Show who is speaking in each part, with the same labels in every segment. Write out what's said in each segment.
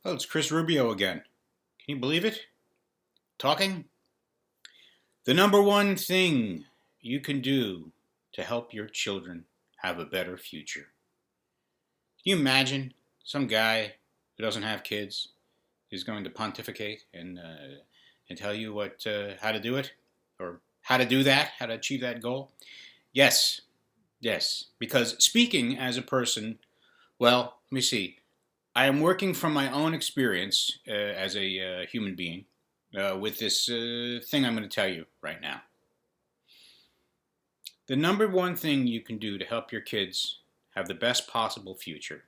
Speaker 1: Oh, it's Chris Rubio again. Can you believe it? Talking? The number one thing you can do to help your children have a better future. Can you imagine some guy who doesn't have kids is going to pontificate and tell you what how to do it or how to do that, how to achieve that goal? Yes, yes. Because speaking as a person, well, let me see. I am working from my own experience as a human being with this thing I'm going to tell you right now. The number one thing you can do to help your kids have the best possible future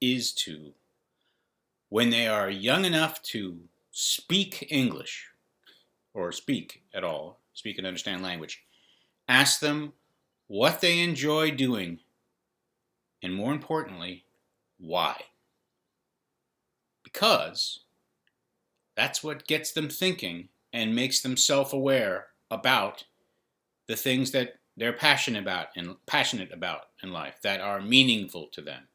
Speaker 1: is to, when they are young enough to speak English or speak at all, speak and understand language, ask them what they enjoy doing and more importantly, why. Because that's what gets them thinking and makes them self-aware about the things that they're passionate about in life that are meaningful to them.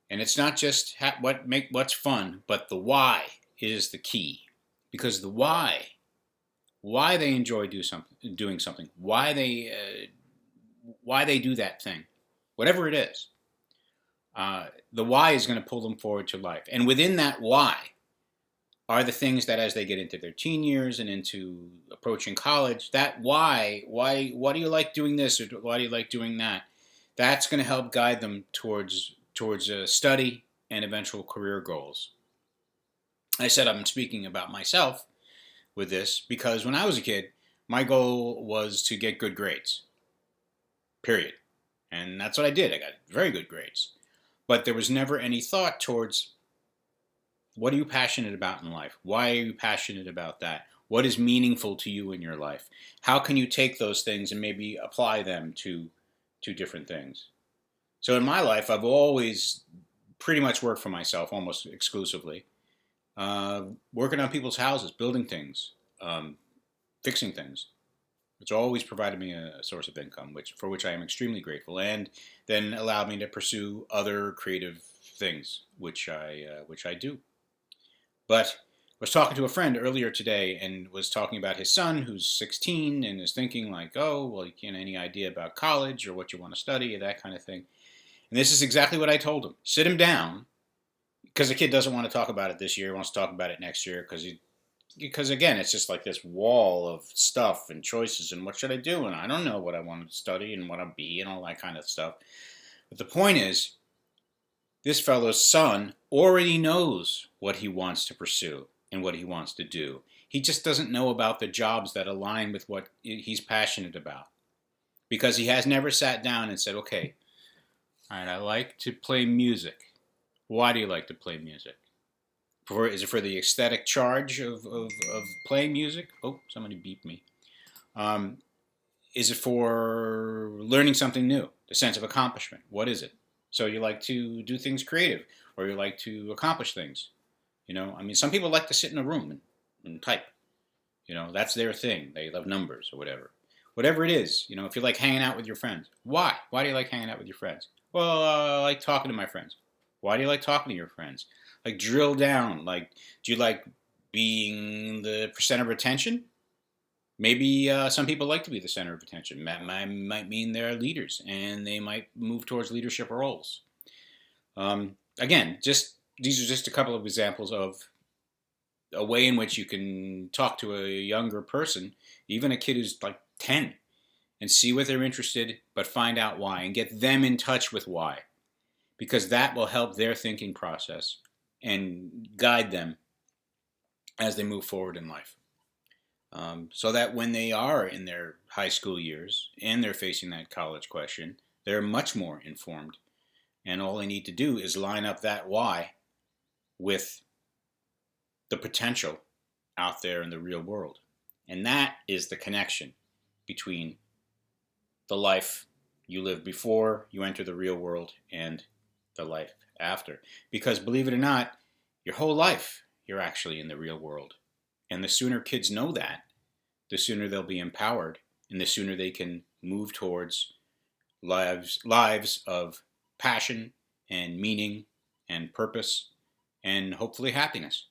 Speaker 1: And it's not just what's fun, but the why is the key. Because the why they enjoy doing something, why they do that thing, whatever it is, the why is going to pull them forward to life. And within that why are the things that as they get into their teen years and into approaching college, that why do you like doing this or why do you like doing that? That's going to help guide them towards study and eventual career goals. I said I'm speaking about myself with this because when I was a kid, my goal was to get good grades. Period. And that's what I did. I got very good grades. But there was never any thought towards what are you passionate about in life? Why are you passionate about that? What is meaningful to you in your life? How can you take those things and maybe apply them to different things? So in my life, I've always pretty much worked for myself almost exclusively, working on people's houses, building things, fixing things. It's always provided me a source of income, for which I am extremely grateful, and then allowed me to pursue other creative things, which I do. But I was talking to a friend earlier today and was talking about his son who's 16 and is thinking like, oh, well, you can't any idea about college or what you want to study or that kind of thing. And this is exactly what I told him. Sit him down because the kid doesn't want to talk about it this year. He wants to talk about it next year because again, it's just like this wall of stuff and choices and what should I do? And I don't know what I want to study and what I'll be and all that kind of stuff. But the point is, this fellow's son already knows what he wants to pursue and what he wants to do. He just doesn't know about the jobs that align with what he's passionate about because he has never sat down and said, okay, all right, I like to play music. Why do you like to play music? Is it for the aesthetic charge of playing music? Oh, somebody beeped me. Um, is it for learning something new? The sense of accomplishment. What is it? So you like to do things creative, or you like to accomplish things. I mean, some people like to sit in a room and type. That's their thing. They love numbers or whatever. Whatever it is, if you like hanging out with your friends. Why? Why do you like hanging out with your friends? Well, I like talking to my friends. Why do you like talking to your friends? Like drill down. Like, do you like being the center of attention? Maybe some people like to be the center of attention. That might mean they're leaders and they might move towards leadership roles. Again, just these are just a couple of examples of a way in which you can talk to a younger person, even a kid who's like 10, and see what they're interested, but find out why and get them in touch with why, because that will help their thinking process and guide them as they move forward in life. So that when they are in their high school years and they're facing that college question, they're much more informed. And all they need to do is line up that why with the potential out there in the real world. And that is the connection between the life you lived before you enter the real world and the life after. Because believe it or not, your whole life you're actually in the real world. And the sooner kids know that, the sooner they'll be empowered and the sooner they can move towards lives of passion and meaning and purpose and hopefully happiness.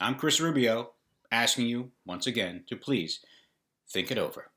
Speaker 1: I'm Chris Rubio, asking you once again to please think it over.